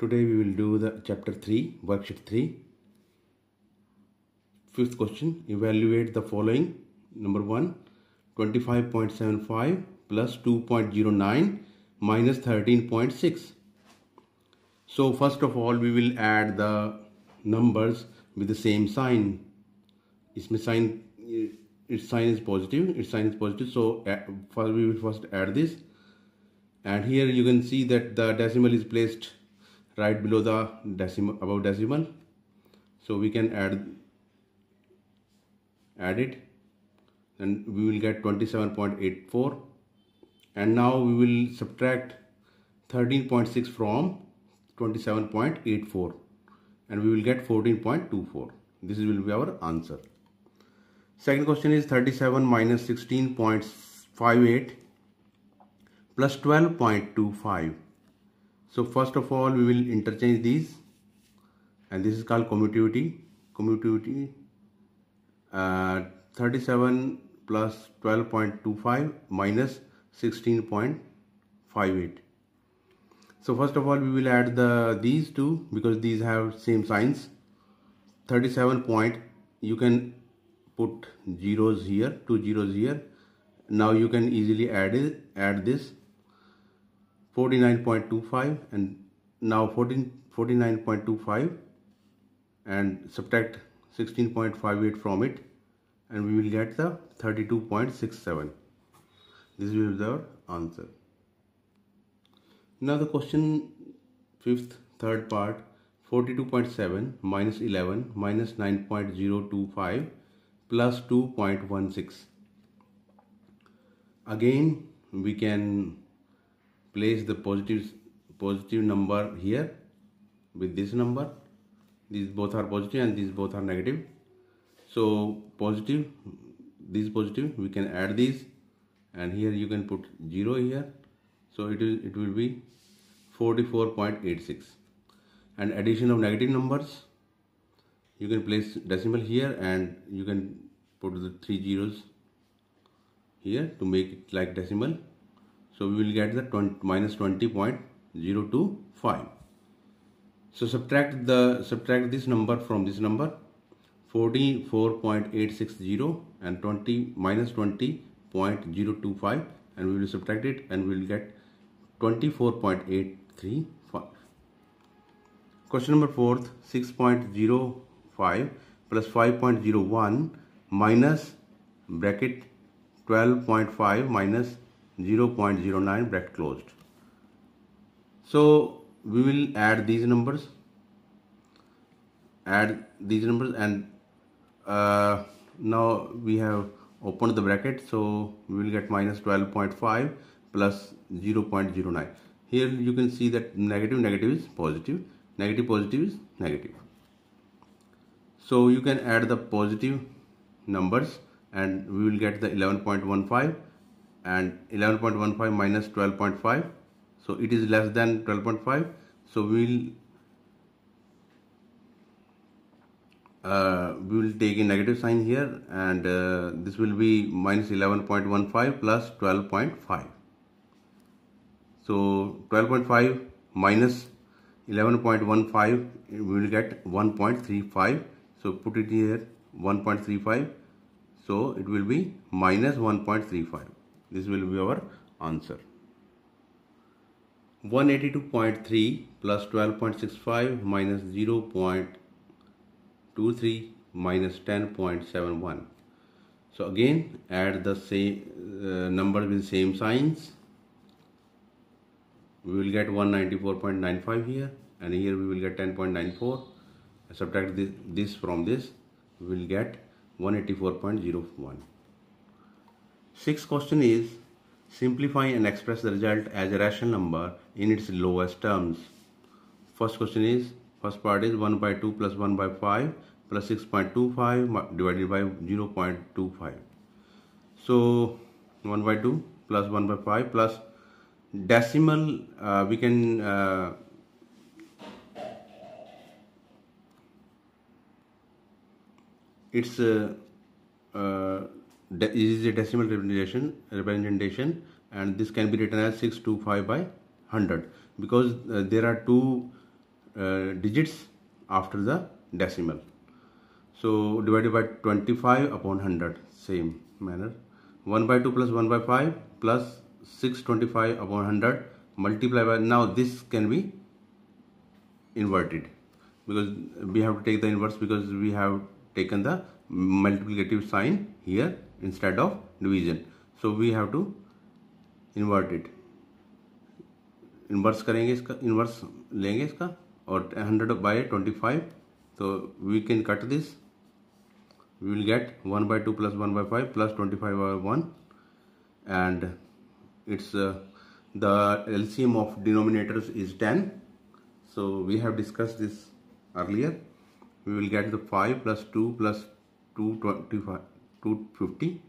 Today we will do the chapter 3, worksheet 3. Fifth question, evaluate the following. Number 1, 25.75 plus 2.09 minus 13.6. So first of all, we will add the numbers with the same sign. its sign is positive. So first we will first add this, and here you can see that the decimal is placed right below the above decimal. So we can add it, and we will get 27.84. And now we will subtract 13.6 from 27.84, and we will get 14.24. This will be our answer. Second question is 37 minus 16.58 plus 12.25. So first of all, we will interchange these, and this is called commutativity. 37 plus 12.25 minus 16.58. So first of all, we will add these two because these have same signs. 37 point, you can put zeros here, 2 zeros here. Now you can easily add this 49.25, and now 49.25, and subtract 16.58 from it, and we will get the 32.67. This will be our answer. Now the question third part, 42.7 minus 11 minus 9.025 plus 2.16. Again, we can place the positive number here with this number. These both are positive and these both are negative. So positive, this is positive, we can add these, and here you can put 0 here. So it will be 44.86. And addition of negative numbers, you can place decimal here, and you can put the 3 zeros here to make it like decimal. So we will get the minus 20.025. So subtract this number from this number, 44.860 and minus 20.025, and we will subtract it, and we will get 24.835. Question number 4, 6.05 plus 5.01 minus bracket 12.5 minus 0.09 bracket closed. So we will add these numbers, and now we have opened the bracket, so we will get minus 12.5 plus 0.09. Here you can see that negative is positive, positive is negative. So you can add the positive numbers, and we will get the 11.15, and 11.15 minus 12.5, so it is less than 12.5. So we will take a negative sign here, and this will be minus 11.15 plus 12.5. So 12.5 minus 11.15, we will get 1.35. So put it here, 1.35. So it will be minus 1.35. This will be our answer. 182.3 plus 12.65 minus 0.23 minus 10.71. So again, add the same numbers with same signs. We will get 194.95 here, and here we will get 10.94. Subtract this from this, we will get 184.01. Sixth question is, simplify and express the result as a rational number in its lowest terms. First part is 1 by 2 plus 1 by 5 plus 6.25 divided by 0.25. So 1 by 2 plus 1 by 5 plus decimal, we can it's is a decimal representation, and this can be written as 625 by 100, because there are two digits after the decimal. So divided by 25 upon 100, same manner. 1 by 2 plus 1 by 5 plus 625 upon 100 multiply by, now this can be inverted because we have to take the inverse because we have taken the multiplicative sign here instead of division. So we have to invert it. Inverse करेंगे इसका, inverse लेंगे इसका और 100 by 25, तो we can cut this. We will get 1 by 2 plus 1 by 5 plus 25 by 1, and it's the LCM of denominators is 10. So we have discussed this earlier. We will get the 5 plus 2 plus 225, 250.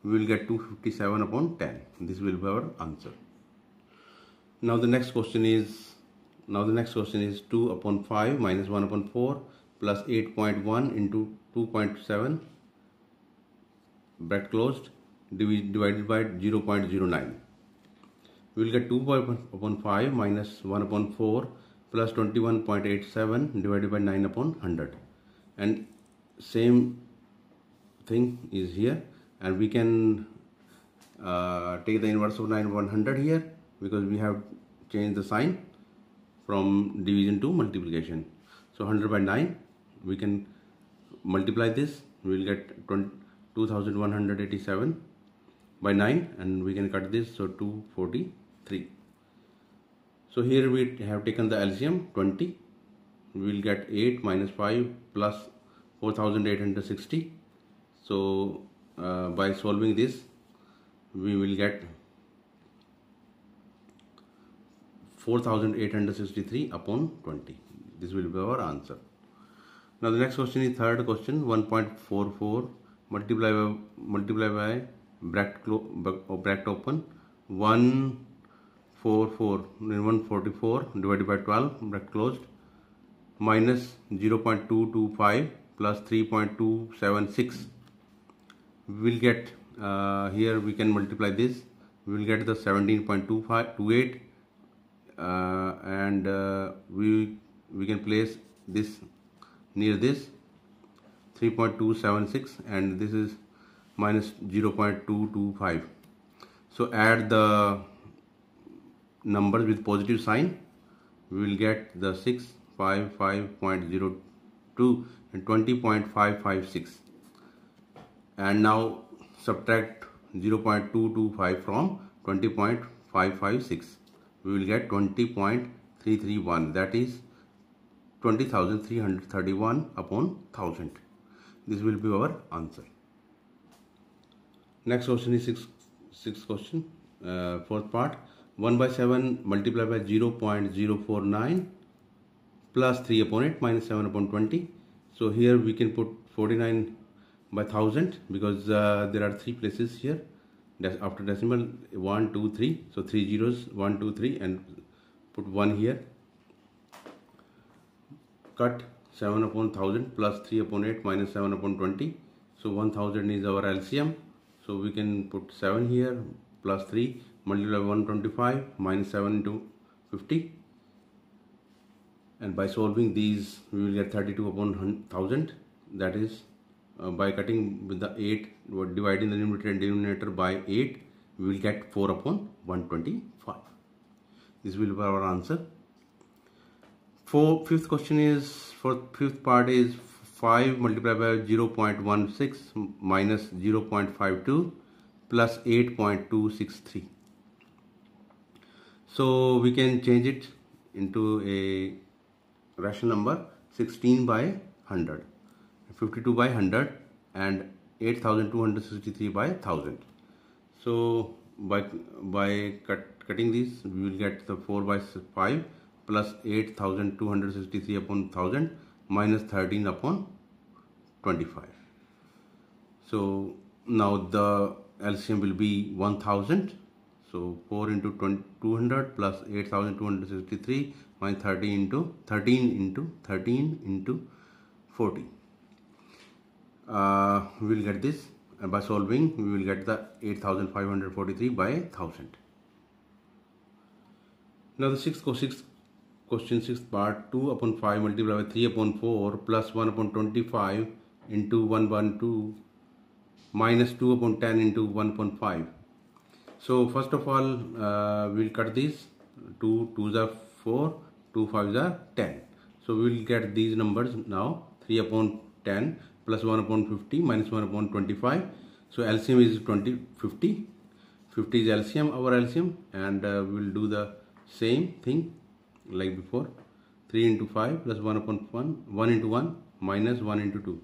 We will get 257 upon 10. This will be our answer. Now the next question is 2 upon 5 minus 1 upon 4 plus 8.1 into 2.7 bracket closed divided by 0.09. We will get 2 upon 5 minus 1 upon 4 plus 21.87 divided by 9 upon 100. And same thing is here, and we can take the inverse of 9 upon 100 here, because we have changed the sign from division to multiplication. So 100 by 9, we can multiply this, we will get 2187 by 9, and we can cut this, so 243. So here we have taken the LCM 20, we will get 8 minus 5 plus 4860. So by solving this, we will get 4863 upon 20. This will be our answer. Now the next question is third question. 1.44 multiply by bracket open 144 divided by 12 bracket closed minus 0.225 plus 3.276. We will get here we can multiply this. We will get the 17.28. And we can place this near this 3.276, and this is minus 0.225. So add the numbers with positive sign, we will get the 655.02 and 20.556, and now subtract 0.225 from 20.556. we will get 20.331, that is 20,331 upon 1000. This will be our answer. Next question is sixth question, fourth part. 1 by 7 multiplied by 0.049 plus 3 upon it minus 7 upon 20. So here we can put 49 by 1000 because there are 3 places here. After decimal 1, 2, 3, so 3 zeros, 1, 2, 3, and put 1 here. Cut 7 upon 1000 plus 3 upon 8 minus 7 upon 20. So 1000 is our LCM. So we can put 7 here plus 3 multiply 125 minus 7 into 50. And by solving these, we will get 32 upon 1000. That is by cutting with the 8, dividing the numerator and denominator by 8, we will get 4 upon 125. This will be our answer. Fifth question is, for fifth part is 5 multiplied by 0.16 minus 0.52 plus 8.263. So we can change it into a rational number, 16 by 100. 52 by 100 and 8,263 by 1000. So by cutting this, we will get the 4 by 5 plus 8,263 upon 1000 minus 13 upon 25. So now the LCM will be 1000. So 4 into 200 plus 8,263 minus 13 into 40. We will get this, and by solving we will get the 8,543 by 1000. Now the sixth question 6 part 2 upon 5 multiplied by 3 upon 4 plus 1 upon 25 into 1 upon 2 minus 2 upon 10 into 1 upon 5. So first of all we'll cut these. 2 2s are 4, 2 5s are 10. So we will get these numbers now. 3 upon 10 plus 1 upon 50 minus 1 upon 25. So LCM is 50. 50 is LCM, our LCM, and we'll do the same thing like before. 3 into 5 plus 1 upon 1 into 1 minus 1 into 2.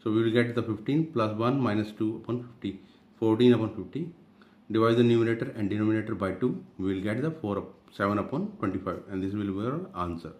So we will get the 15 plus 1 minus 2 upon 50, 14 upon 50. Divide the numerator and denominator by 2. We will get the 7 upon 25, and this will be our answer.